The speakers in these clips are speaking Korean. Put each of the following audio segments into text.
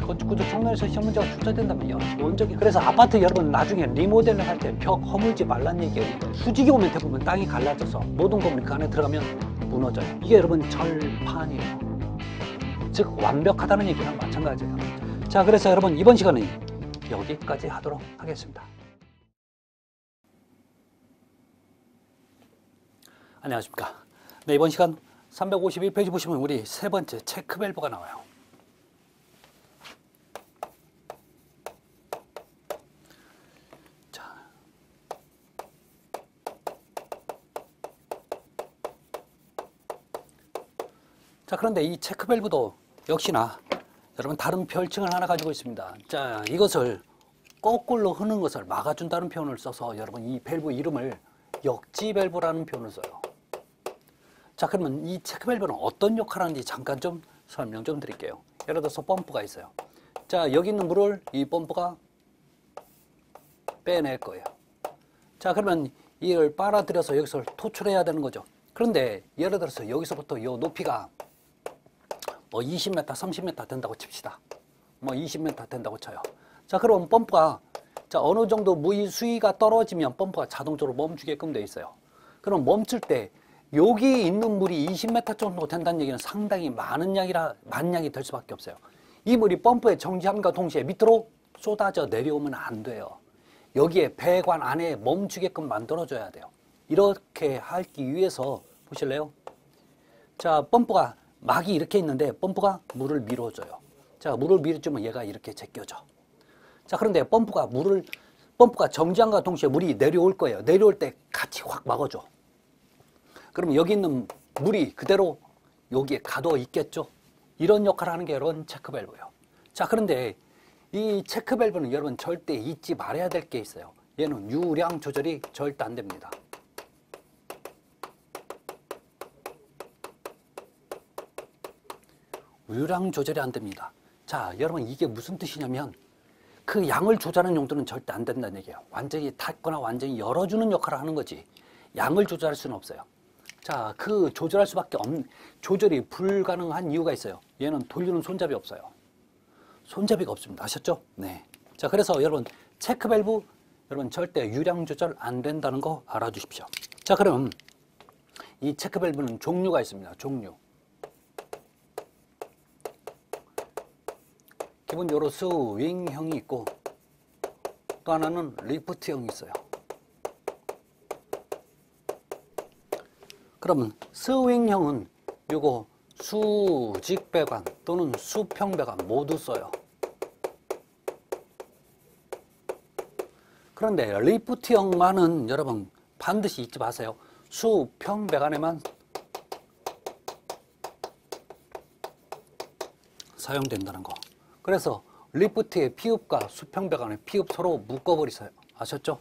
건축구조 측면에서 시험 문제가 출제된다면요. 원적이 그래서 아파트 여러분 나중에 리모델링 할 때 벽 허물지 말란 얘기예요. 수직이 오면 대부분 땅이 갈라져서 모든 건물 그 안에 들어가면 무너져요. 이게 여러분 절판이에요. 즉 완벽하다는 얘기랑 마찬가지예요. 자, 그래서 여러분 이번 시간은 여기까지 하도록 하겠습니다. 안녕하십니까. 네, 이번 시간 351페이지 보시면 우리 세 번째 체크 밸브가 나와요. 자, 그런데 이 체크 밸브도 역시나 여러분 다른 별칭을 하나 가지고 있습니다. 자, 이것을 거꾸로 흐는 것을 막아준다는 표현을 써서 여러분 이 밸브 이름을 역지 밸브라는 표현을 써요. 자, 그러면 이 체크 밸브는 어떤 역할을 하는지 잠깐 좀 설명 좀 드릴게요. 예를 들어서 펌프가 있어요. 자, 여기 있는 물을 이 펌프가 빼낼 거예요. 자, 그러면 이걸 빨아들여서 여기서 토출해야 되는 거죠. 그런데 예를 들어서 여기서부터 이 높이가 뭐 20m, 30m 된다고 칩시다. 뭐 20m 된다고 쳐요. 자, 그럼 펌프가 자, 어느 정도 물 수위가 떨어지면 펌프가 자동적으로 멈추게끔 돼 있어요. 그럼 멈출 때 여기 있는 물이 20m 정도 된다는 얘기는 상당히 많은 양이 될 수밖에 없어요. 이 물이 펌프의 정지함과 동시에 밑으로 쏟아져 내려오면 안 돼요. 여기에 배관 안에 멈추게끔 만들어줘야 돼요. 이렇게 하기 위해서 보실래요? 자, 펌프가 막이 이렇게 있는데 펌프가 물을 밀어줘요. 자, 물을 밀어주면 얘가 이렇게 제껴져. 자, 그런데 펌프가 정지함과 동시에 물이 내려올 거예요. 내려올 때 같이 확 막아줘. 그럼 여기 있는 물이 그대로 여기에 가둬 있겠죠. 이런 역할을 하는 게 여러분 체크 밸브예요. 자, 그런데 이 체크 밸브는 여러분 절대 잊지 말아야 될 게 있어요. 얘는 유량 조절이 절대 안 됩니다. 유량 조절이 안 됩니다. 자, 여러분 이게 무슨 뜻이냐면 그 양을 조절하는 용도는 절대 안 된다는 얘기예요. 완전히 닫거나 완전히 열어주는 역할을 하는 거지 양을 조절할 수는 없어요. 자, 그 조절할 수밖에 없는 조절이 불가능한 이유가 있어요. 얘는 돌리는 손잡이 없어요. 손잡이가 없습니다. 아셨죠? 네. 자, 그래서 여러분 체크 밸브 여러분 절대 유량 조절 안 된다는 거 알아주십시오. 자, 그럼 이 체크 밸브는 종류가 있습니다. 종류. 기본적으로 스윙형이 있고 또 하나는 리프트형이 있어요. 그러면 스윙형은 요거 수직 배관 또는 수평 배관 모두 써요. 그런데 리프트형만은 여러분 반드시 잊지 마세요. 수평 배관에만 사용된다는 거. 그래서 리프트의 피읍과 수평 배관의 피읍 서로 묶어버리세요. 아셨죠?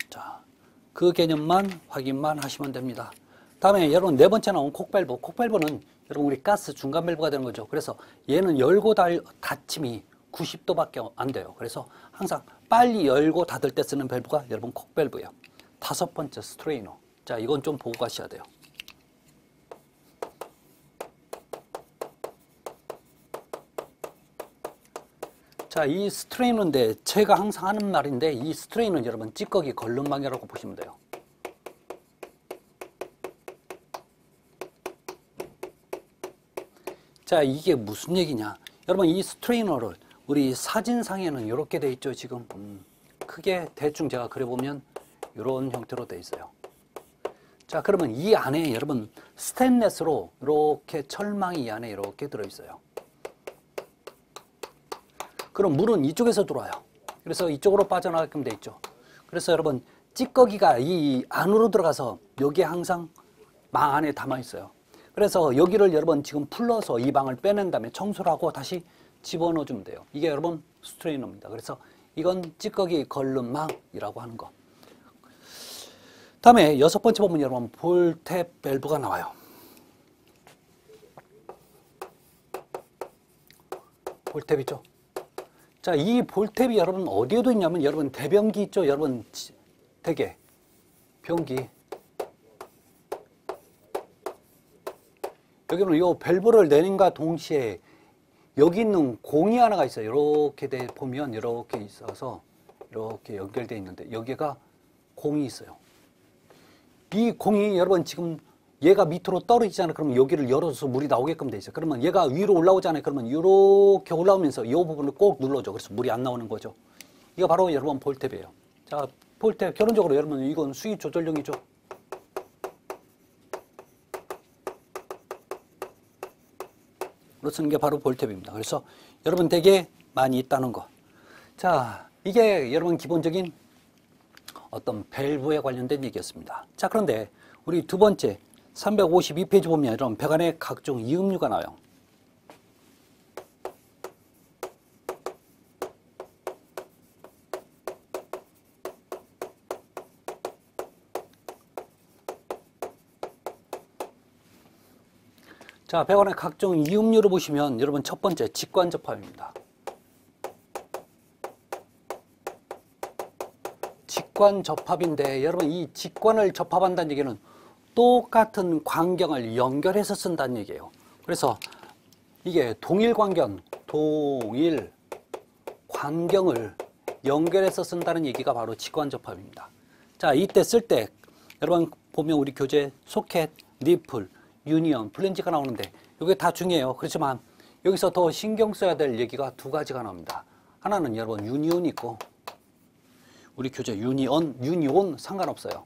자, 그 개념만 확인만 하시면 됩니다. 다음에 여러분 네 번째 나온 콕 밸브. 콕 밸브는 여러분 우리 가스 중간 밸브가 되는 거죠. 그래서 얘는 열고 닫힘이 90도밖에 안 돼요. 그래서 항상 빨리 열고 닫을 때 쓰는 밸브가 여러분 콕 밸브예요. 다섯 번째 스트레이너. 자, 이건 좀 보고 가셔야 돼요. 자, 이 스트레이너인데 제가 항상 하는 말인데 이 스트레이너는 여러분 찌꺼기 걸름망이라고 보시면 돼요. 자, 이게 무슨 얘기냐? 여러분 이 스트레이너를 우리 사진상에는 이렇게 돼 있죠. 지금 크게 대충 제가 그려보면 이런 형태로 돼 있어요. 자, 그러면 이 안에 여러분 스테인레스로 이렇게 철망이 이 안에 이렇게 들어있어요. 그럼 물은 이쪽에서 들어와요. 그래서 이쪽으로 빠져나가게끔 돼 있죠. 그래서 여러분 찌꺼기가 이 안으로 들어가서 여기에 항상 망 안에 담아 있어요. 그래서 여기를 여러분 지금 풀러서 이 방을 빼낸 다음에 청소를 하고 다시 집어넣어 주면 돼요. 이게 여러분 스트레이너입니다. 그래서 이건 찌꺼기 걸름망이라고 하는 거. 다음에 여섯 번째 보면 여러분 볼탭 밸브가 나와요. 볼탭 있죠? 자, 이 볼탭이 여러분 어디에도 있냐면 여러분 대변기 있죠? 여러분 대게, 변기 여기는 요 밸브를 내는과 동시에 여기 있는 공이 하나가 있어요. 이렇게 보면 이렇게 있어서 이렇게 연결되어 있는데 여기가 공이 있어요. 이 공이 여러분 지금 얘가 밑으로 떨어지잖아요. 그러면 여기를 열어서 물이 나오게끔 돼 있어요. 그러면 얘가 위로 올라오잖아요. 그러면 이렇게 올라오면서 이 부분을 꼭 눌러줘. 그래서 물이 안 나오는 거죠. 이거 바로 여러분 볼탭이에요. 자, 볼탭 결론적으로 여러분 이건 수위 조절용이죠. 로 쓰는 게 바로 볼탭입니다. 그래서 여러분 되게 많이 있다는 거. 자, 이게 여러분 기본적인 어떤 밸브에 관련된 얘기였습니다. 자, 그런데 우리 두 번째 352페이지 보면 여러분 배관에 각종 이음류가 나와요. 자, 배관의 각종 이음류를 보시면 여러분 첫 번째 직관접합입니다. 직관접합인데 여러분 이 직관을 접합한다는 얘기는 똑같은 광경을 연결해서 쓴다는 얘기예요. 그래서 이게 동일 광경을 연결해서 쓴다는 얘기가 바로 직관접합입니다. 자, 이때 쓸 때 여러분 보면 우리 교재 소켓, 니플, 유니언, 플랜지가 나오는데 이게 다 중요해요. 그렇지만 여기서 더 신경 써야 될 얘기가 두 가지가 나옵니다. 하나는 여러분 유니온이 있고 우리 교재 유니온 상관없어요.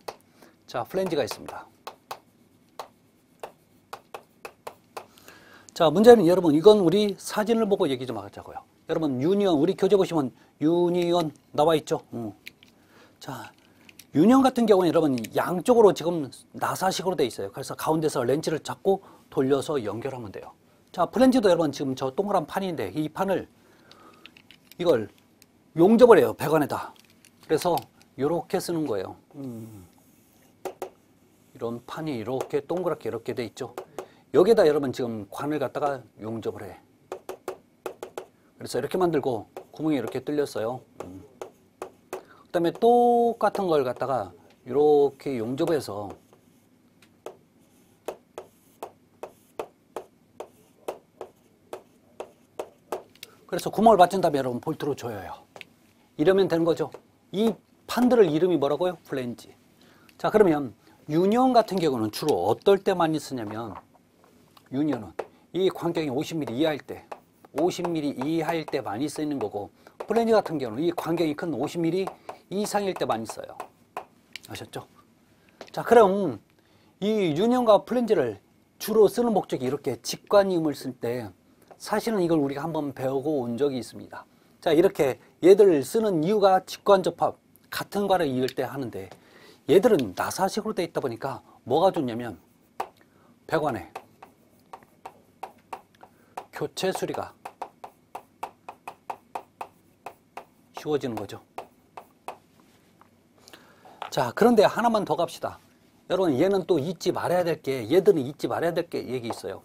자, 플랜지가 있습니다. 자, 문제는 여러분 이건 우리 사진을 보고 얘기 좀 하자고요. 여러분 유니온 우리 교재 보시면 유니온 나와 있죠. 자, 유니온 같은 경우는 여러분 양쪽으로 지금 나사식으로 돼 있어요. 그래서 가운데서 렌치를 잡고 돌려서 연결하면 돼요. 자, 플랜지도 여러분 지금 저 동그란 판인데 이 판을 이걸 용접을 해요. 배관에다. 그래서 이렇게 쓰는 거예요. 이런 판이 이렇게 동그랗게 이렇게 돼 있죠. 여기에다 여러분 지금 관을 갖다가 용접을 해. 그래서 이렇게 만들고 구멍이 이렇게 뚫렸어요. 그 다음에 똑같은 걸 갖다가 이렇게 용접해서 그래서 구멍을 맞춘 다음에 여러분 볼트로 조여요. 이러면 되는 거죠. 이 판들을 이름이 뭐라고요? 플랜지. 자, 그러면 유니온 같은 경우는 주로 어떨 때 많이 쓰냐면 유니온은 이 광경이 50mm 이하일 때 50mm 이하일 때 많이 쓰이는 거고 플랜지 같은 경우는 이 광경이 큰 50mm 이상일 때 많이 써요. 아셨죠? 자, 그럼 이 유니온과 플랜지를 주로 쓰는 목적이 이렇게 직관이음을 쓸 때 사실은 이걸 우리가 한번 배우고 온 적이 있습니다. 자, 이렇게 얘들을 쓰는 이유가 직관접합 같은 관을 이을 때 하는데 얘들은 나사식으로 되어 있다 보니까 뭐가 좋냐면 배관에 교체 수리가 쉬워지는 거죠. 자, 그런데 하나만 더 갑시다. 여러분 얘는 또 잊지 말아야 될 게 얘들은 잊지 말아야 될 게 얘기 있어요.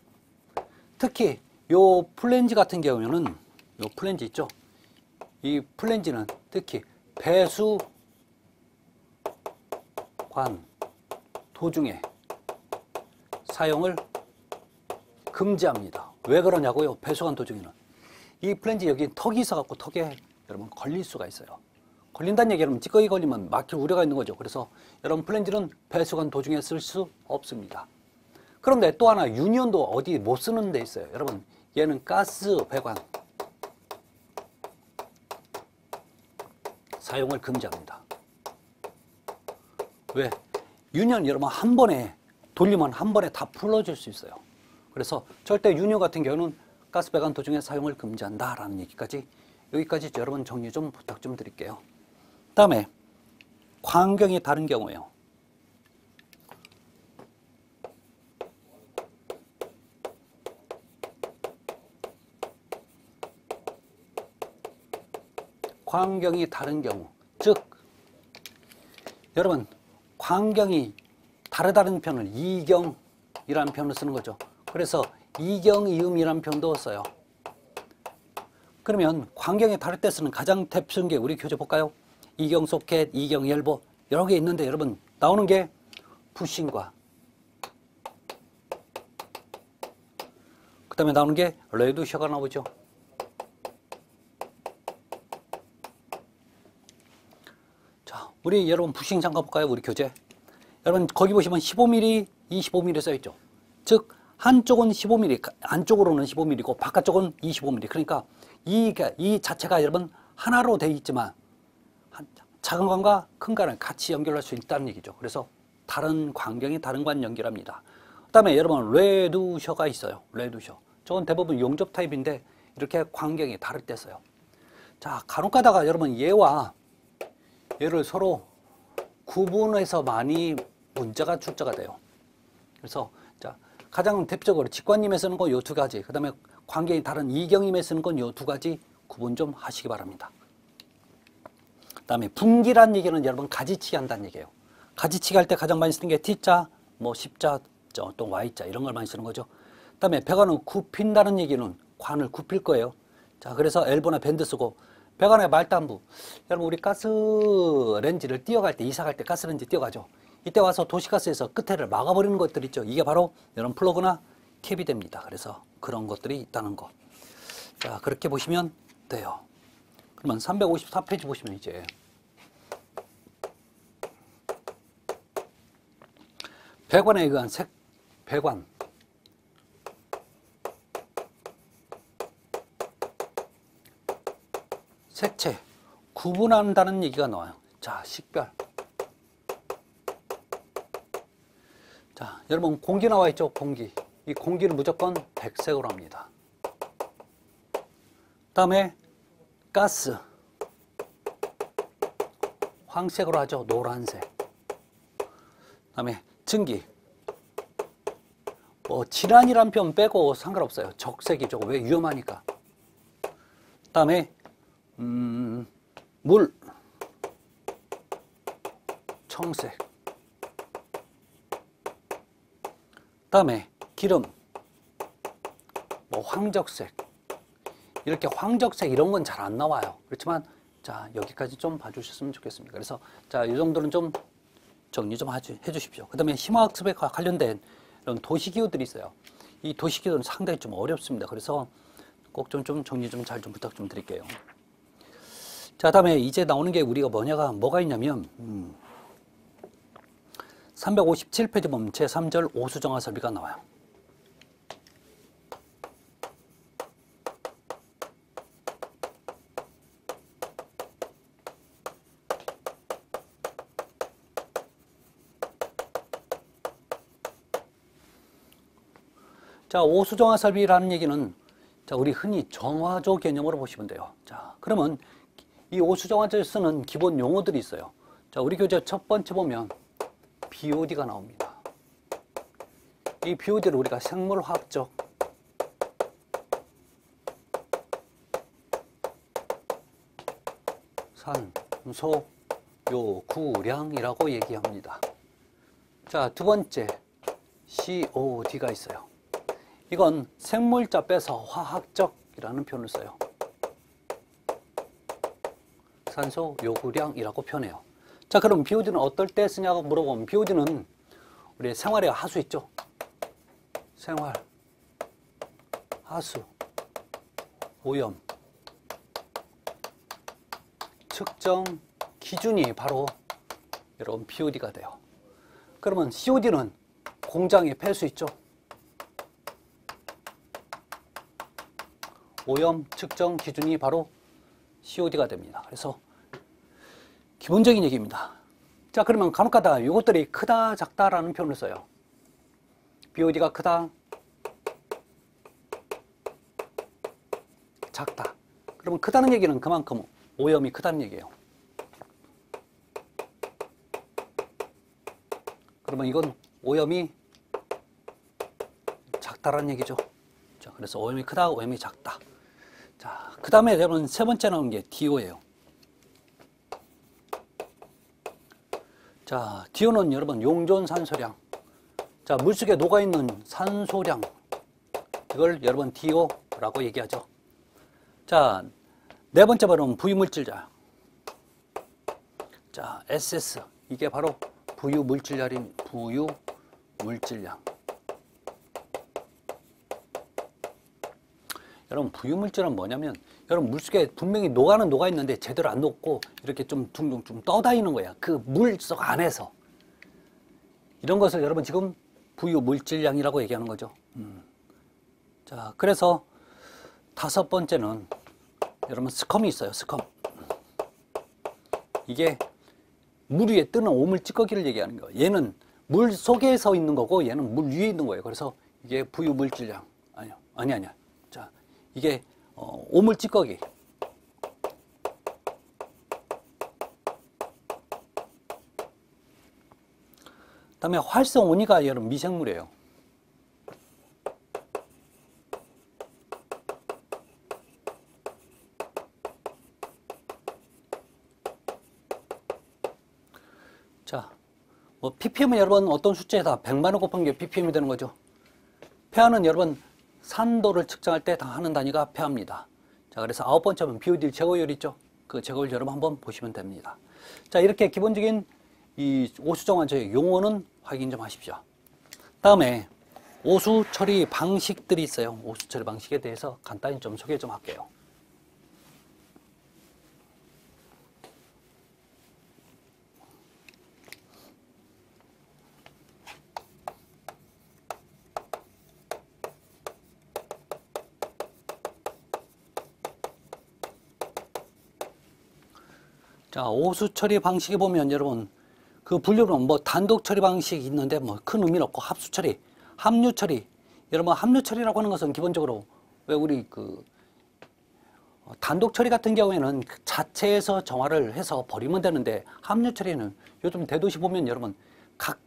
특히 요 플랜지 같은 경우에는 요 플랜지 있죠. 이 플랜지는 특히 배수관 도중에 사용을 금지합니다. 왜 그러냐고요? 배수관 도중에는 이 플랜지 여기 턱이 있어갖고 턱에 여러분 걸릴 수가 있어요. 걸린다는 얘기는 찌꺼기 걸리면 막힐 우려가 있는 거죠. 그래서 여러분 플랜지는 배수관 도중에 쓸 수 없습니다. 그런데 또 하나 유니온도 어디 못 쓰는 데 있어요. 여러분 얘는 가스 배관 사용을 금지합니다. 왜? 유니온 여러분 한 번에 돌리면 한 번에 다 풀어줄 수 있어요. 그래서 절대 유니온 같은 경우는 가스 배관 도중에 사용을 금지한다라는 얘기까지 여기까지 여러분 정리 좀 부탁 좀 드릴게요. 다음에 광경이 다른 경우에요. 광경이 다른 경우, 즉 여러분 광경이 다르다는 표현을 이경이라는 표현을 쓰는 거죠. 그래서 이경이음이라는 표현도 써요. 그러면 광경이 다를 때 쓰는 가장 대표적인 게 우리 교재 볼까요? 이경 소켓, 이경 엘보 여러 개 있는데 여러분 나오는 게 부싱과 그 다음에 나오는 게 레두셔가 나오죠. 자, 우리 여러분 부식 잠깐 볼까요? 우리 교재. 여러분 거기 보시면 15mm, 25mm 써있죠. 즉 한쪽은 15mm, 안쪽으로는 15mm고 바깥쪽은 25mm. 그러니까 이 자체가 여러분 하나로 되어 있지만 작은 관과 큰 관을 같이 연결할 수 있다는 얘기죠. 그래서 다른 광경이 다른 관 연결합니다. 그 다음에 여러분 레두셔가 있어요. 레두셔. 저건 대부분 용접 타입인데 이렇게 광경이 다를 때 써요. 자, 간혹 가다가 여러분 얘와 얘를 서로 구분해서 많이 문제가 출제가 돼요. 그래서 자, 가장 대표적으로 직관님에 쓰는 건 요 두 가지, 그 다음에 광경이 다른 이경임에 쓰는 건 요 두 가지 구분 좀 하시기 바랍니다. 그 다음에 분기란 얘기는 여러분 가지치기 한다는 얘기예요. 가지치기 할 때 가장 많이 쓰는 게 T자, 뭐 십자, 또 Y자 이런 걸 많이 쓰는 거죠. 그 다음에 배관을 굽힌다는 얘기는 관을 굽힐 거예요. 자, 그래서 엘보나 밴드 쓰고 배관의 말단부. 여러분 우리 가스 렌지를 띄어갈 때, 이사 갈 때 가스 렌지 띄어가죠. 이때 와서 도시가스에서 끝에를 막아버리는 것들 있죠. 이게 바로 이런 플러그나 캡이 됩니다. 그래서 그런 것들이 있다는 거. 자, 그렇게 보시면 돼요. 그러면 354페이지 보시면 이제 배관에 의한 배관. 색채. 구분한다는 얘기가 나와요. 자, 식별. 자, 여러분 공기 나와 있죠? 공기. 이 공기를 무조건 백색으로 합니다. 다음에 가스. 황색으로 하죠. 노란색. 다음에 증기. 뭐 질환이란 표현 빼고 상관없어요. 적색이죠. 왜? 위험하니까. 다음에 물. 청색. 다음에 기름. 뭐 황적색. 이렇게 황적색 이런 건 잘 안 나와요. 그렇지만 자, 여기까지 좀 봐주셨으면 좋겠습니다. 그래서 자, 이 정도는 좀 정리 좀 해주십시오. 그 다음에 심화학습에 관련된 이런 도시기호들이 있어요. 이 도시기호는 상당히 좀 어렵습니다. 그래서 꼭 좀 정리 좀 잘 좀 부탁 좀 드릴게요. 자, 다음에 이제 나오는 게 우리가 뭐가 있냐면 357페이지 보면 제3절 오수정화 설비가 나와요. 자, 오수정화 설비라는 얘기는 자, 우리 흔히 정화조 개념으로 보시면 돼요. 자, 그러면 이 오수정화조에 쓰는 기본 용어들이 있어요. 자, 우리 교재 첫 번째 보면 BOD가 나옵니다. 이 BOD를 우리가 생물화학적 산소 요구량이라고 얘기합니다. 자, 두 번째 COD가 있어요. 이건 생물자 빼서 화학적이라는 표현을 써요. 산소 요구량이라고 표현해요. 자, 그럼 BOD는 어떨 때 쓰냐고 물어보면 BOD는 우리 생활의 하수 있죠? 생활, 하수, 오염, 측정 기준이 바로 여러분 BOD가 돼요. 그러면 COD는 공장에 폐수 있죠? 오염 측정 기준이 바로 COD가 됩니다. 그래서 기본적인 얘기입니다. 자, 그러면 간혹가다 이것들이 크다 작다라는 표현을 써요. BOD가 크다 작다. 그러면 크다는 얘기는 그만큼 오염이 크다는 얘기예요. 그러면 이건 오염이 작다라는 얘기죠. 자, 그래서 오염이 크다, 오염이 작다. 자, 그 다음에 여러분 세 번째 나온 게 DO예요. 자, DO는 여러분 용존 산소량. 자, 물속에 녹아있는 산소량. 이걸 여러분 DO라고 얘기하죠. 자, 네 번째 바로 부유물질자. 자, SS. 이게 바로 부유물질량. 여러분 부유물질은 뭐냐면 여러분 물속에 분명히 녹아 있는데 제대로 안 녹고 이렇게 좀 둥둥 좀 떠다니는 거야. 그 물속 안에서. 이런 것을 여러분 지금 부유물질량이라고 얘기하는 거죠. 자, 그래서 5번째는 여러분 스컴이 있어요. 스컴. 이게 물 위에 뜨는 오물 찌꺼기를 얘기하는 거예요. 얘는 물 속에서 있는 거고 얘는 물 위에 있는 거예요. 그래서 이게 부유물질량. 아니야. 자, 이게 오물 찌꺼기. 그다음에 활성온이가 여러분 미생물이에요. 자, 뭐 ppm은 여러분 어떤 숫자에다 100만을 곱한 게 ppm이 되는 거죠. 폐하는 여러분 산도를 측정할 때 다 하는 단위가 폐하입니다. 자, 그래서 9번째는 BOD 제거율 있죠. 그 제거율 여러분 한번 보시면 됩니다. 자, 이렇게 기본적인 이 오수 정화제의 용어는 확인 좀 하십시오. 다음에 오수 처리 방식들이 있어요. 오수 처리 방식에 대해서 간단히 좀 소개 좀 할게요. 자, 오수 처리 방식에 보면 여러분 그 분류는 뭐 단독 처리 방식이 있는데 뭐 큰 의미는 없고 합수 처리, 함유 처리. 여러분 함유 처리라고 하는 것은 기본적으로 왜 우리 그 단독 처리 같은 경우에는 그 자체에서 정화를 해서 버리면 되는데 함유 처리는 요즘 대도시 보면 여러분 각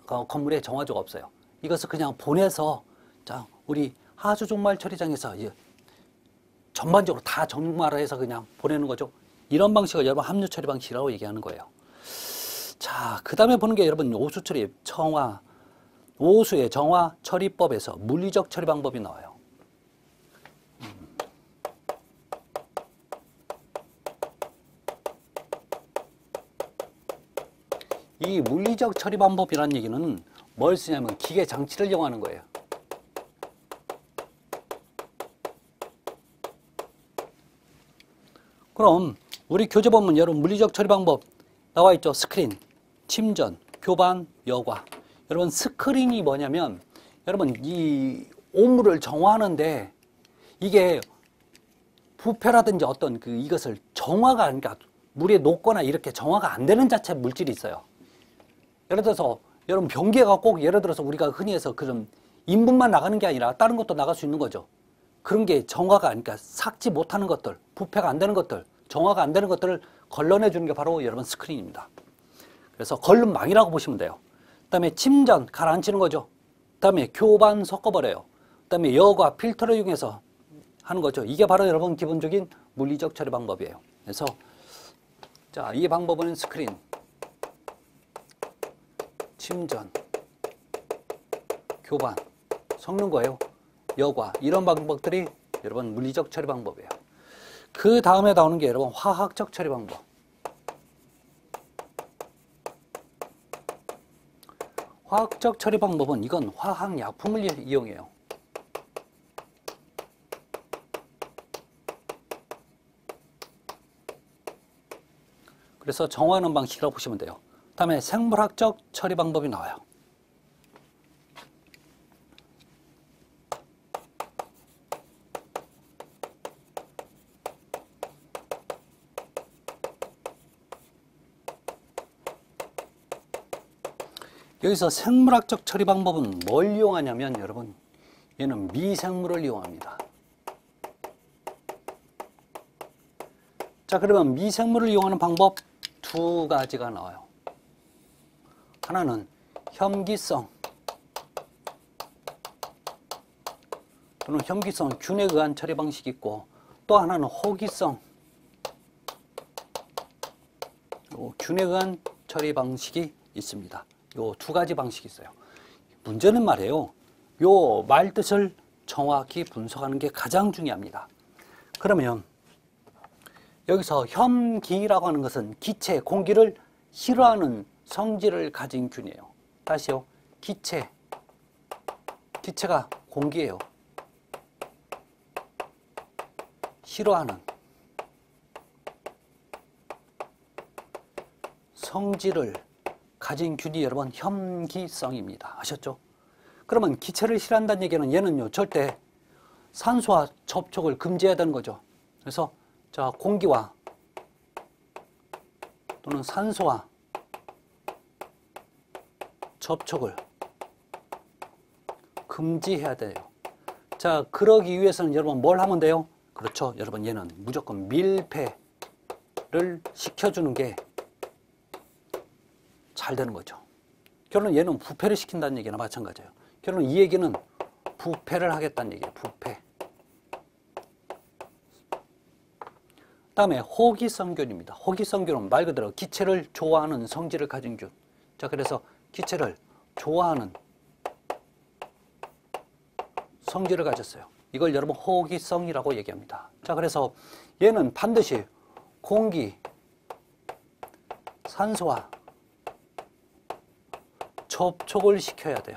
건물에 정화조가 없어요. 이것을 그냥 보내서 자, 우리 하수 종말 처리장에서 전반적으로 다 정화를 해서 그냥 보내는 거죠. 이런 방식을 여러분 함유 처리 방식이라고 얘기하는 거예요. 자, 그 다음에 보는 게 여러분 오수 처리 정화, 오수의 정화 처리법에서 물리적 처리 방법이 나와요. 이 물리적 처리 방법이라는 얘기는 뭘 쓰냐면 기계 장치를 이용하는 거예요. 그럼 우리 교재 보면 여러분 물리적 처리 방법 나와 있죠. 스크린, 침전, 교반, 여과. 여러분 스크린이 뭐냐면 여러분 이 오물을 정화하는데 이게 부패라든지 어떤 이것을 정화가 그러니까 물에 녹거나 이렇게 정화가 안 되는 자체 물질이 있어요. 예를 들어서 여러분 변기가 꼭 예를 들어서 우리가 흔히 해서 그런 인분만 나가는 게 아니라 다른 것도 나갈 수 있는 거죠. 그런 게 정화가 그러니까 삭지 못하는 것들, 부패가 안 되는 것들, 정화가 안 되는 것들을 걸러내 주는 게 바로 여러분 스크린입니다. 그래서 걸름망이라고 보시면 돼요. 그 다음에 침전, 가라앉히는 거죠. 그 다음에 교반 섞어버려요. 그 다음에 여과 필터를 이용해서 하는 거죠. 이게 바로 여러분 기본적인 물리적 처리 방법이에요. 그래서 자, 이 방법은 스크린, 침전, 교반 섞는 거예요. 여과 이런 방법들이 여러분 물리적 처리 방법이에요. 그 다음에 나오는 게 여러분 화학적 처리 방법. 화학적 처리 방법은 이건 화학약품을 이용해요. 그래서 정화하는 방식이라고 보시면 돼요. 다음에 생물학적 처리 방법이 나와요. 여기서 생물학적 처리 방법은 뭘 이용하냐면 여러분 얘는 미생물을 이용합니다. 자, 그러면 미생물을 이용하는 방법 두 가지가 나와요. 하나는 혐기성 또는 혐기성 균에 의한 처리 방식이 있고 또 하나는 호기성 균에 의한 처리 방식이 있습니다. 요 두 가지 방식이 있어요. 문제는 말이에요. 요 말 뜻을 정확히 분석하는 게 가장 중요합니다. 그러면 여기서 혐기라고 하는 것은 기체, 공기를 싫어하는 성질을 가진 균이에요. 다시요. 기체가 공기예요. 싫어하는 성질을 가진 균이 여러분 혐기성입니다. 아셨죠? 그러면 기체를 싫어한다는 얘기는 얘는요 절대 산소와 접촉을 금지해야 되는 거죠. 그래서 자 공기와 또는 산소와 접촉을 금지해야 돼요. 자 그러기 위해서는 여러분 뭘 하면 돼요? 그렇죠. 여러분 얘는 무조건 밀폐를 시켜주는 게 잘 되는 거죠. 결론은 얘는 부패를 시킨다는 얘기나 마찬가지예요. 결론은 이 얘기는 부패를 하겠다는 얘기예요. 부패. 다음에 호기성균입니다. 호기성균은 말 그대로 기체를 좋아하는 성질을 가진 균. 자 그래서 기체를 좋아하는 성질을 가졌어요. 이걸 여러분 호기성이라고 얘기합니다. 자 그래서 얘는 반드시 공기, 산소와 접촉을 시켜야 돼요.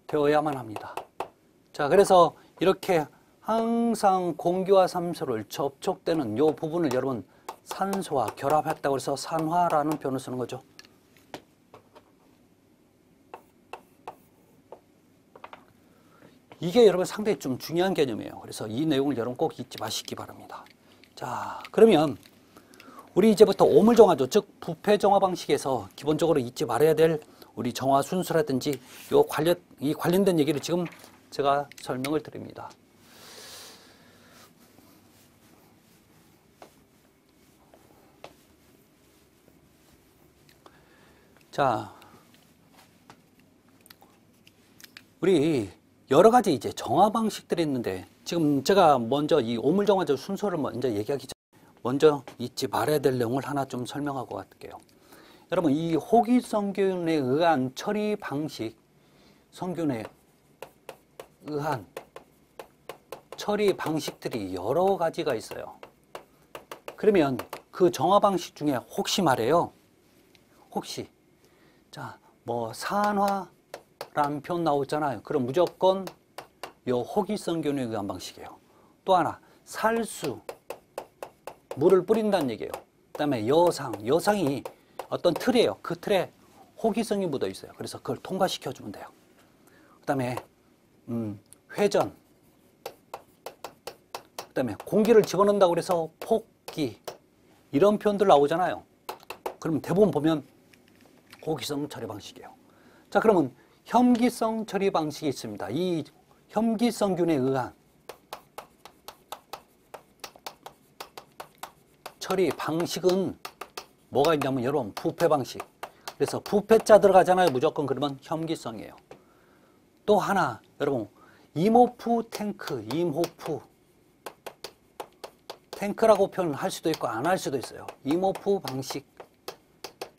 되어야만 합니다. 자 그래서 이렇게 항상 공기와 산소를 접촉되는 이 부분을 여러분 산소와 결합했다고 해서 산화라는 표현을 쓰는 거죠. 이게 여러분 상당히 좀 중요한 개념이에요. 그래서 이 내용을 여러분 꼭 잊지 마시기 바랍니다. 자 그러면 우리 이제부터 오물정화조, 즉 부패정화 방식에서 기본적으로 잊지 말아야 될 우리 정화 순서라든지 이 관련된 얘기를 지금 제가 설명을 드립니다. 자, 우리 여러 가지 이제 정화 방식들이 있는데 지금 제가 먼저 이 오물정화조 순서를 먼저 얘기하기 전에 먼저 잊지 말아야 될 내용을 하나 좀 설명하고 갈게요. 여러분 이 호기성균에 의한 처리 방식, 성균에 의한 처리 방식들이 여러 가지가 있어요. 그러면 그 정화 방식 중에 혹시 말이에요. 혹시 자, 뭐 산화라는 표현 나오잖아요. 그럼 무조건 요 호기성균에 의한 방식이에요. 또 하나 살수, 물을 뿌린다는 얘기예요. 그 다음에 여상이 어떤 틀이에요. 그 틀에 호기성이 묻어 있어요. 그래서 그걸 통과시켜 주면 돼요. 그 다음에 회전, 그 다음에 공기를 집어넣는다고 해서 폭기, 이런 표현들 나오잖아요. 그럼 대부분 보면 호기성 처리 방식이에요. 자 그러면 혐기성 처리 방식이 있습니다. 이 혐기성균에 의한 처리 방식은 뭐가 있냐면 여러분 부패 방식. 그래서 부패자 들어가잖아요. 무조건 그러면 혐기성이에요. 또 하나 여러분 임호프 탱크, 임호프 탱크라고 표현할 수도 있고 안 할 수도 있어요. 임호프 방식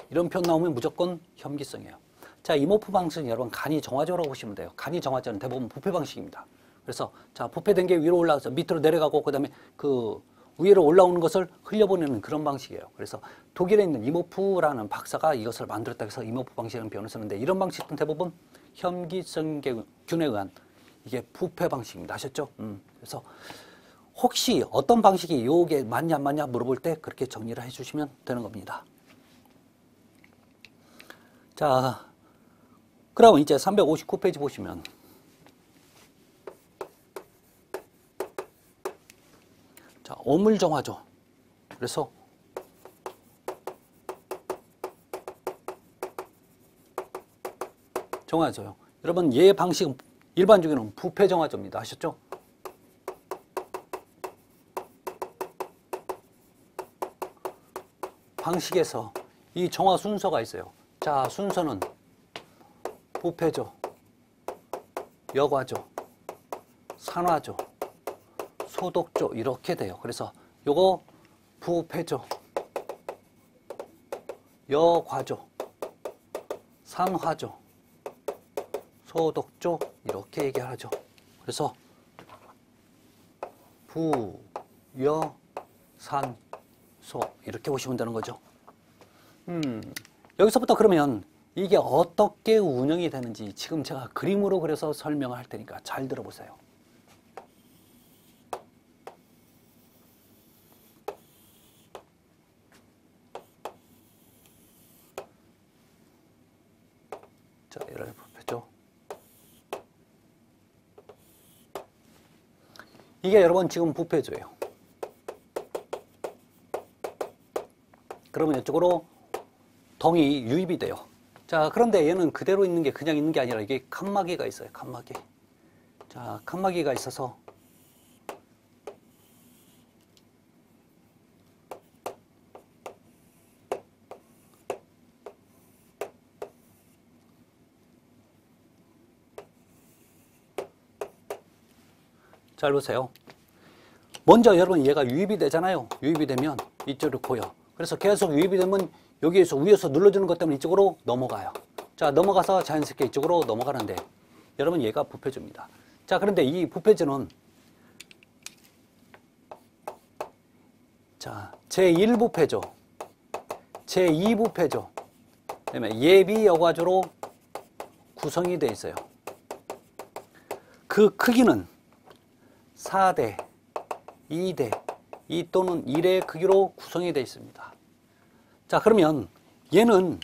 이런 표현 나오면 무조건 혐기성이에요. 자 임호프 방식은 여러분 간이 정화조라고 보시면 돼요. 간이 정화조는 대부분 부패 방식입니다. 그래서 자 부패된 게 위로 올라가서 밑으로 내려가고 그 다음에 그 위로 올라오는 것을 흘려보내는 그런 방식이에요. 그래서 독일에 있는 이모프라는 박사가 이것을 만들었다고 해서 이모프 방식이라는 표현을 쓰는데 이런 방식은 대부분 혐기성균에 의한 이게 부패 방식입니다. 아셨죠? 그래서 혹시 어떤 방식이 요게 맞냐 안 맞냐 물어볼 때 그렇게 정리를 해주시면 되는 겁니다. 자, 그럼 이제 359페이지 보시면 자, 오물정화조. 그래서 정화조요. 여러분 얘 방식은 일반적으로는 부패정화조입니다. 아셨죠? 방식에서 이 정화 순서가 있어요. 자, 순서는 부패조, 여과조, 산화조, 소독조 이렇게 돼요. 그래서 요거 부패조, 여과조, 산화조, 소독조 이렇게 얘기하죠. 그래서 부, 여, 산, 소 이렇게 보시면 되는 거죠. 여기서부터 그러면 이게 어떻게 운영이 되는지 지금 제가 그림으로 그려서 설명을 할 테니까 잘 들어보세요. 자, 얘를 부패죠. 이게 여러분 지금 부패조예요. 그러면 이쪽으로 동이 유입이 돼요. 자, 그런데 얘는 그대로 있는 게 그냥 있는 게 아니라 이게 칸막이가 있어요. 칸막이. 자, 칸막이가 있어서 잘 보세요. 먼저 여러분 얘가 유입이 되잖아요. 유입이 되면 이쪽으로 보여. 그래서 계속 유입이 되면 여기에서 위에서 눌러주는 것 때문에 이쪽으로 넘어가요. 자, 넘어가서 자연스럽게 이쪽으로 넘어가는데 여러분 얘가 부패조입니다. 자, 그런데 이 부패조는 자, 제1부패조, 제2부패조, 그다음에 예비 여과조로 구성이 되어 있어요. 그 크기는 4대, 2대, 2 또는 1의 크기로 구성이 되어 있습니다. 자, 그러면 얘는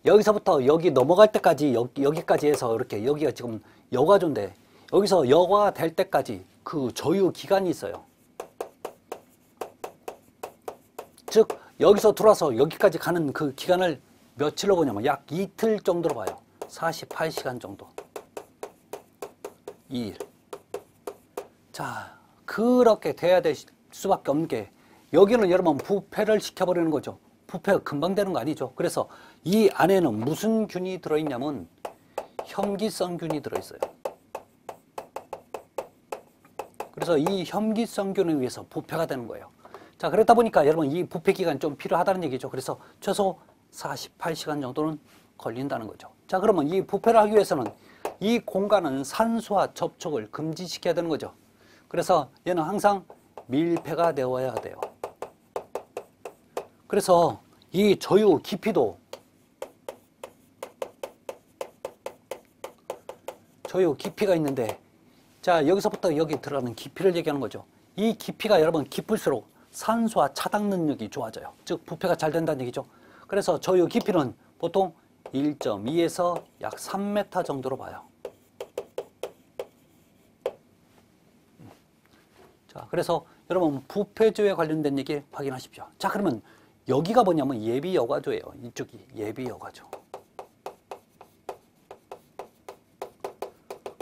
여기서부터 여기 넘어갈 때까지 여기까지 해서 이렇게 여기가 지금 여과조인데 여기서 여과가 될 때까지 그 조유 기간이 있어요. 즉 여기서 들어와서 여기까지 가는 그 기간을 며칠로 보냐면 약 이틀 정도로 봐요. 48시간 정도. 2일. 자, 그렇게 돼야 될 수밖에 없는 게 여기는 여러분 부패를 시켜버리는 거죠. 부패가 금방 되는 거 아니죠. 그래서 이 안에는 무슨 균이 들어있냐면 혐기성균이 들어있어요. 그래서 이 혐기성균에 의해서 부패가 되는 거예요. 자, 그렇다 보니까 여러분 이 부패 기간이 좀 필요하다는 얘기죠. 그래서 최소 48시간 정도는 걸린다는 거죠. 자, 그러면 이 부패를 하기 위해서는 이 공간은 산소와 접촉을 금지시켜야 되는 거죠. 그래서 얘는 항상 밀폐가 되어야 돼요. 그래서 이 조유 깊이도 조유 깊이가 있는데 자, 여기서부터 여기 들어가는 깊이를 얘기하는 거죠. 이 깊이가 여러분 깊을수록 산소와 차단 능력이 좋아져요. 즉 부패가 잘 된다는 얘기죠. 그래서 조유 깊이는 보통 1.2에서 약 3m 정도로 봐요. 자, 그래서 여러분 부패조에 관련된 얘기 확인하십시오. 자, 그러면 여기가 뭐냐면 예비 여과조예요. 이쪽이 예비 여과조.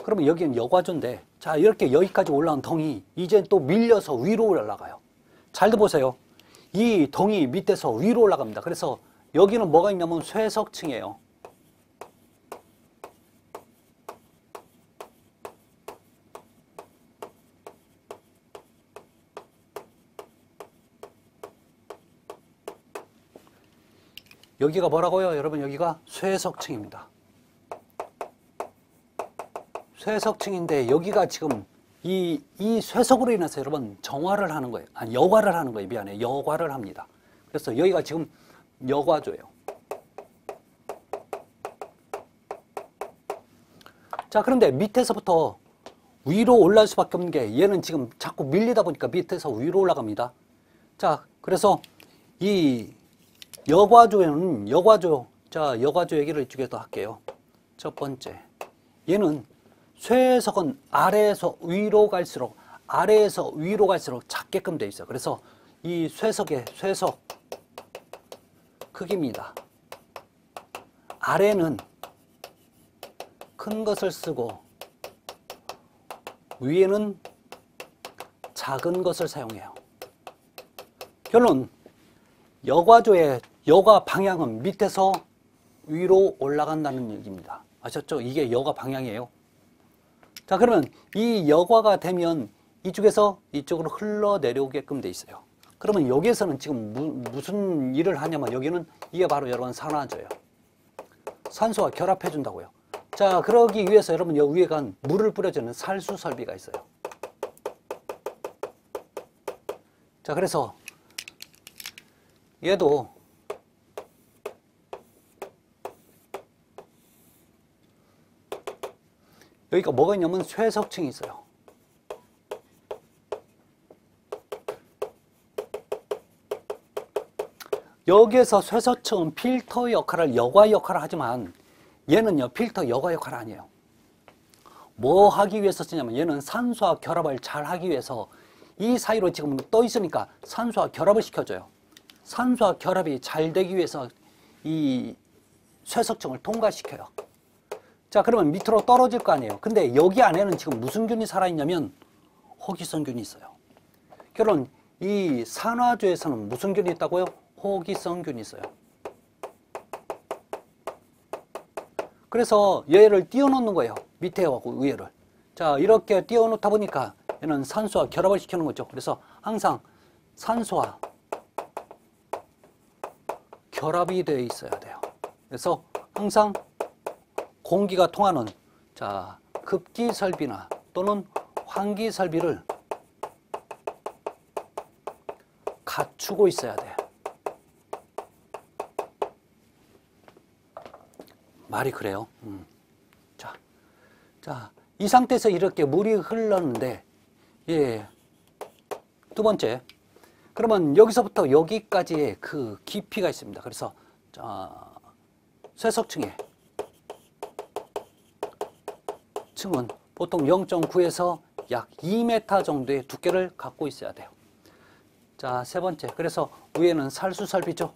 그러면 여기는 여과조인데 자, 이렇게 여기까지 올라온 동이 이제 또 밀려서 위로 올라가요. 잘들 보세요. 이 동이 밑에서 위로 올라갑니다. 그래서 여기는 뭐가 있냐면 쇠석층이에요. 여기가 뭐라고요? 여러분 여기가 쇠석층입니다. 쇠석층인데 여기가 지금 이 쇠석으로 인해서 여러분 정화를 하는 거예요. 아니, 여과를 하는 거예요. 미안해. 여과를 합니다. 그래서 여기가 지금 여과조예요. 자, 그런데 밑에서부터 위로 올라갈 수밖에 없는 게 얘는 지금 자꾸 밀리다 보니까 밑에서 위로 올라갑니다. 자, 그래서 이 여과조에는 자, 여과조 얘기를 이쪽에서 할게요. 첫 번째, 얘는 쇠석은 아래에서 위로 갈수록 작게끔 돼 있어요. 그래서 이 쇠석의 쇠석 크기입니다. 아래는 큰 것을 쓰고 위에는 작은 것을 사용해요. 결론, 여과조의 여과 방향은 밑에서 위로 올라간다는 얘기입니다. 아셨죠? 이게 여과 방향이에요. 자, 그러면 이 여과가 되면 이쪽에서 이쪽으로 흘러내려오게끔 돼 있어요. 그러면 여기에서는 지금 무슨 일을 하냐면 여기는 이게 바로 여러분 산화조예요. 산소와 결합해 준다고요. 자, 그러기 위해서 여러분 여기 위에 간 물을 뿌려주는 살수 설비가 있어요. 자, 그래서 얘도 여기가 뭐가 있냐면 쇠석층이 있어요. 여기에서 쇠석층은 필터 역할을, 여과 역할을 하지만 얘는요 필터 여과 역할이 아니에요. 뭐 하기 위해서 쓰냐면 얘는 산소와 결합을 잘 하기 위해서 이 사이로 지금 떠 있으니까 산소와 결합을 시켜줘요. 산소와 결합이 잘 되기 위해서 이 쇠석층을 통과시켜요. 자, 그러면 밑으로 떨어질 거 아니에요. 근데 여기 안에는 지금 무슨 균이 살아있냐면 호기성균이 있어요. 결론, 이 산화조에서는 무슨 균이 있다고요? 호기성균이 있어요. 그래서 얘를 띄워놓는 거예요. 밑에 하고 위에를. 자, 이렇게 띄워놓다 보니까 얘는 산소와 결합을 시키는 거죠. 그래서 항상 산소와 결합이 되어 있어야 돼요. 그래서 항상 공기가 통하는 자 급기설비나 또는 환기설비를 갖추고 있어야 돼. 말이 그래요. 자, 이 상태에서 이렇게 물이 흘렀는데, 예, 두 번째. 그러면 여기서부터 여기까지의 그 깊이가 있습니다. 그래서, 쇠석층의 층은 보통 0.9에서 약 2m 정도의 두께를 갖고 있어야 돼요. 자, 세 번째. 그래서 위에는 살수설비죠.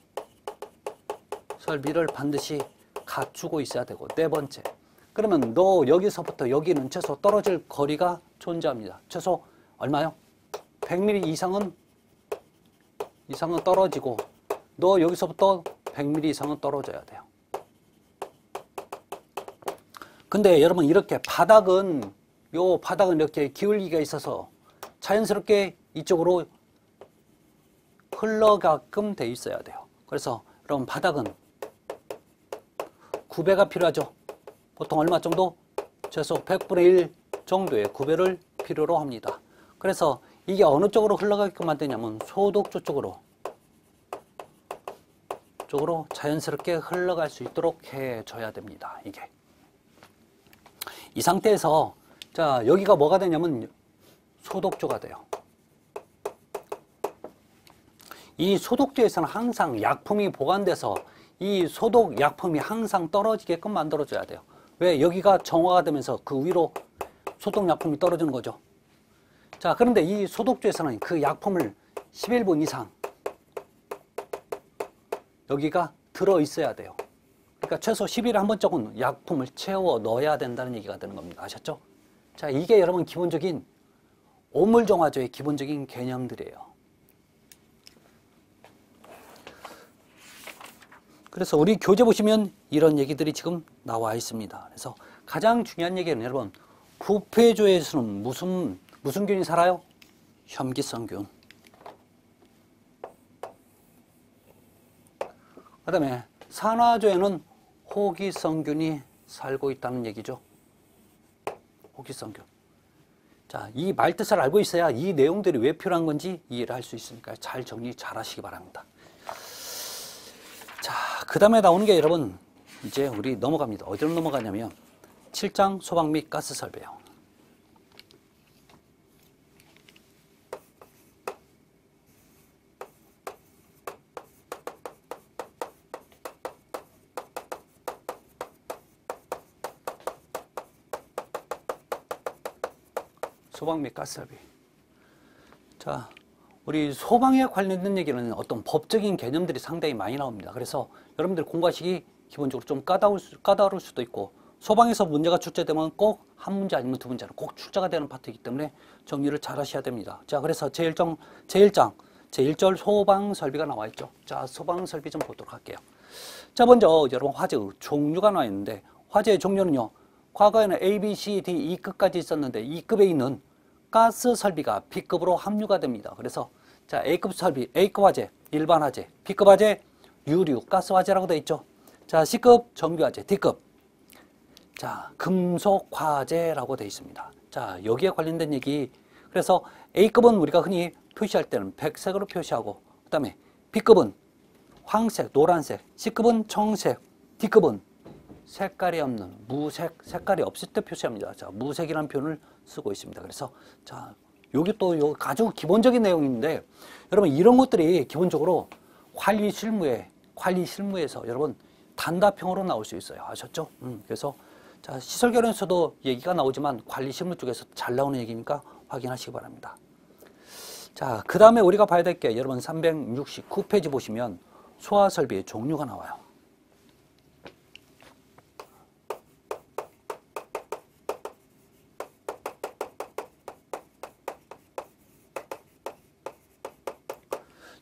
설비를 반드시 갖추고 있어야 되고, 네 번째. 그러면 너 여기서부터 여기는 최소 떨어질 거리가 존재합니다. 최소 얼마요? 100mm 이상은 떨어지고, 너 여기서부터 100mm 이상은 떨어져야 돼요. 근데 여러분 이렇게 바닥은 이렇게 기울기가 있어서 자연스럽게 이쪽으로 흘러가끔 돼 있어야 돼요. 그래서 여러분 바닥은 구배가 필요하죠. 보통 얼마 정도? 최소 100분의 1 정도의 구배를 필요로 합니다. 그래서 이게 어느 쪽으로 흘러가게끔 만드냐면 소독조 쪽으로 자연스럽게 흘러갈 수 있도록 해줘야 됩니다. 이게. 이 상태에서 자 여기가 뭐가 되냐면 소독조가 돼요. 이 소독조에서는 항상 약품이 보관돼서 이 소독 약품이 항상 떨어지게끔 만들어줘야 돼요. 왜? 여기가 정화가 되면서 그 위로 소독 약품이 떨어지는 거죠. 자, 그런데 이 소독조에서는 그 약품을 11분 이상 여기가 들어 있어야 돼요. 그러니까 최소 10일에 한 번씩은 약품을 채워 넣어야 된다는 얘기가 되는 겁니다. 아셨죠? 자, 이게 여러분 기본적인 오물정화조의 기본적인 개념들이에요. 그래서 우리 교재 보시면 이런 얘기들이 지금 나와 있습니다. 그래서 가장 중요한 얘기는 여러분 부패조에서는 무슨 균이 살아요? 혐기성균. 그 다음에 산화조에는 호기성균이 살고 있다는 얘기죠. 호기성균. 자, 이 말뜻을 알고 있어야 이 내용들이 왜 필요한 건지 이해를 할 수 있으니까 잘 정리 잘 하시기 바랍니다. 자, 그 다음에 나오는 게 여러분 이제 우리 넘어갑니다. 어디로 넘어가냐면 7장 소방 및 가스 설비예요. 소방 및 가스 설비. 자, 우리 소방에 관련된 얘기는 어떤 법적인 개념들이 상당히 많이 나옵니다. 그래서 여러분들 공부하시기 기본적으로 좀 까다로울 수도 있고, 소방에서 문제가 출제되면 꼭 한 문제 아니면 두 문제는 꼭 출제가 되는 파트이기 때문에 정리를 잘 하셔야 됩니다. 자, 그래서 제1장, 제1절 소방 설비가 나와 있죠. 자, 소방 설비 좀 보도록 할게요. 자, 먼저 여러분 화재의 종류가 나와 있는데, 화재의 종류는요, 과거에는 A, B, C, D, E급까지 있었는데 E급에 있는 가스 설비가 B급으로 함유가 됩니다. 그래서 자, A급 설비, A급 화재, 일반 화재, B급 화재, 유류, 가스 화재라고 되어 있죠. 자, C급 정비 화재, D급 자, 금속 화재라고 되어 있습니다. 자, 여기에 관련된 얘기. 그래서 A급은 우리가 흔히 표시할 때는 백색으로 표시하고, 그 다음에 B급은 황색, 노란색, C급은 청색, D급은 색깔이 없는 무색, 색깔이 없을 때 표시합니다. 자, 무색이라는 표현을 쓰고 있습니다. 그래서 자, 여기 또 요 아주 기본적인 내용인데 여러분 이런 것들이 기본적으로 관리 실무에서 여러분 단답형으로 나올 수 있어요. 아셨죠? 그래서 자, 시설 결론에서도 얘기가 나오지만 관리 실무 쪽에서 잘 나오는 얘기니까 확인하시기 바랍니다. 자, 그 다음에 우리가 봐야 될 게 여러분 369페이지 보시면 소화 설비의 종류가 나와요.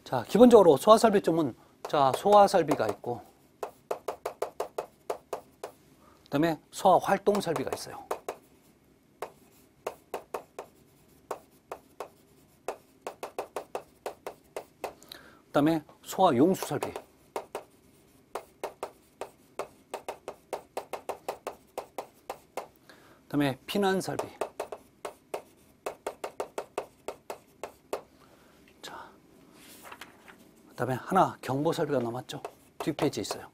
자, 기본적으로 소화 설비 쪽은 자, 소화 설비가 있고 그다음에 소화 활동 설비가 있어요. 그다음에 소화 용수 설비. 그다음에 피난 설비. 자, 그다음에 하나 경보 설비가 남았죠. 뒷페이지에 있어요.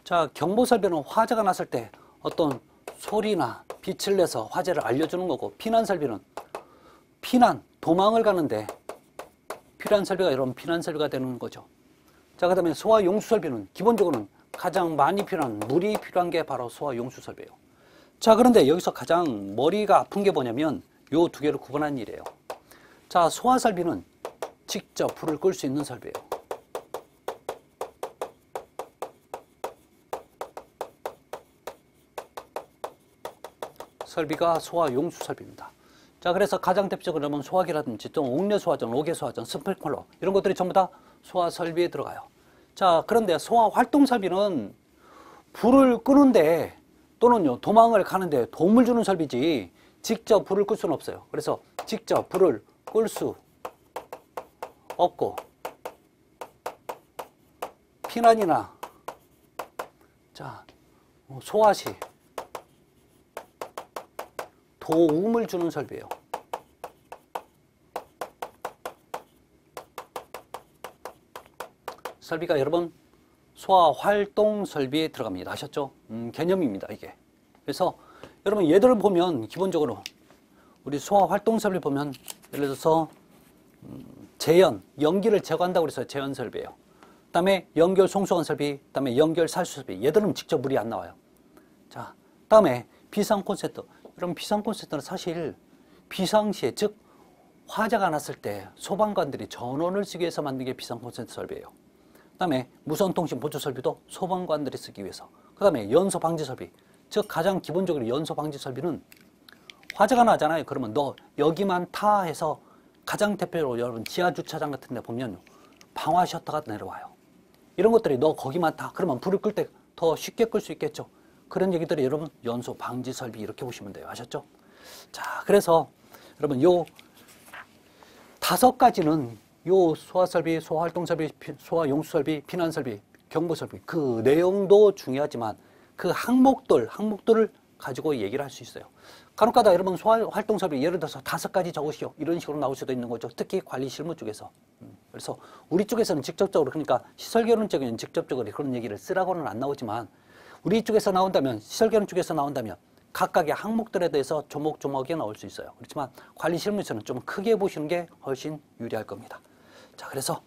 자, 경보 설비는 화재가 났을 때 어떤 소리나 빛을 내서 화재를 알려주는 거고, 피난 설비는 도망을 가는데 필요한 설비가 여러분 피난 설비가 되는 거죠. 자, 그 다음에 소화 용수 설비는 기본적으로는 가장 많이 필요한 물이 필요한 게 바로 소화 용수 설비예요. 자, 그런데 여기서 가장 머리가 아픈 게 뭐냐면 요 두 개를 구분하는 일이에요. 자, 소화 설비는 직접 불을 끌 수 있는 설비예요. 설비가 소화 용수 설비입니다. 자, 그래서 가장 대표적으로 하면 소화기라든지 또 옥내 소화전, 옥외 소화전, 스프링클러 이런 것들이 전부 다 소화 설비에 들어가요. 자, 그런데 소화 활동 설비는 불을 끄는데 또는요 도망을 가는데 도움을 주는 설비지 직접 불을 끌 수는 없어요. 그래서 직접 불을 끌 수 없고 피난이나 자 소화 시 도움을 주는 설비예요. 설비가 여러분 소화 활동 설비에 들어갑니다. 아셨죠? 개념입니다, 이게. 그래서 여러분 얘들을 보면 기본적으로 우리 소화 활동 설비 보면 예를 들어서 제연, 연기를 제거한다고 해서 제연 설비예요. 그다음에 연결 송수관 설비, 그다음에 연결 살수 설비. 얘들은 직접 물이 안 나와요. 자, 그다음에 비상 콘센트. 여러분 비상 콘센트는 사실 비상시에 즉 화재가 났을 때 소방관들이 전원을 쓰기 위해서 만든 게 비상 콘센트 설비예요. 그다음에 무선통신 보조 설비도 소방관들이 쓰기 위해서. 그다음에 연소 방지 설비. 즉 가장 기본적으로 연소 방지 설비는 화재가 나잖아요. 그러면 너 여기만 타 해서 가장 대표적으로 여러분 지하 주차장 같은 데 보면 방화 셔터가 내려와요. 이런 것들이 너 거기만 타. 그러면 불을 끌 때 더 쉽게 끌 수 있겠죠. 그런 얘기들이 여러분 연소 방지 설비 이렇게 보시면 돼요. 아셨죠? 자, 그래서 여러분 요 5가지는 요 소화 설비, 소화 활동 설비, 소화 용수 설비, 피난 설비, 경보 설비 그 내용도 중요하지만 그 항목들을 가지고 얘기를 할 수 있어요. 간혹가다 여러분 소화 활동 설비 예를 들어서 5가지 적으시오 이런 식으로 나올 수도 있는 거죠. 특히 관리 실무 쪽에서. 그래서 우리 쪽에서는 직접적으로 그러니까 시설 결혼 쪽에는 직접적으로 그런 얘기를 쓰라고는 안 나오지만 우리 쪽에서 나온다면 시설 결혼 쪽에서 나온다면 각각의 항목들에 대해서 조목조목이 나올 수 있어요. 그렇지만 관리 실무에서는 좀 크게 보시는 게 훨씬 유리할 겁니다. 자, 그래서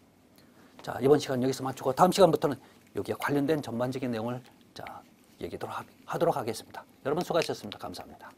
자 이번 시간 여기서 마치고 다음 시간부터는 여기에 관련된 전반적인 내용을 자 얘기하도록 하겠습니다. 여러분 수고하셨습니다. 감사합니다.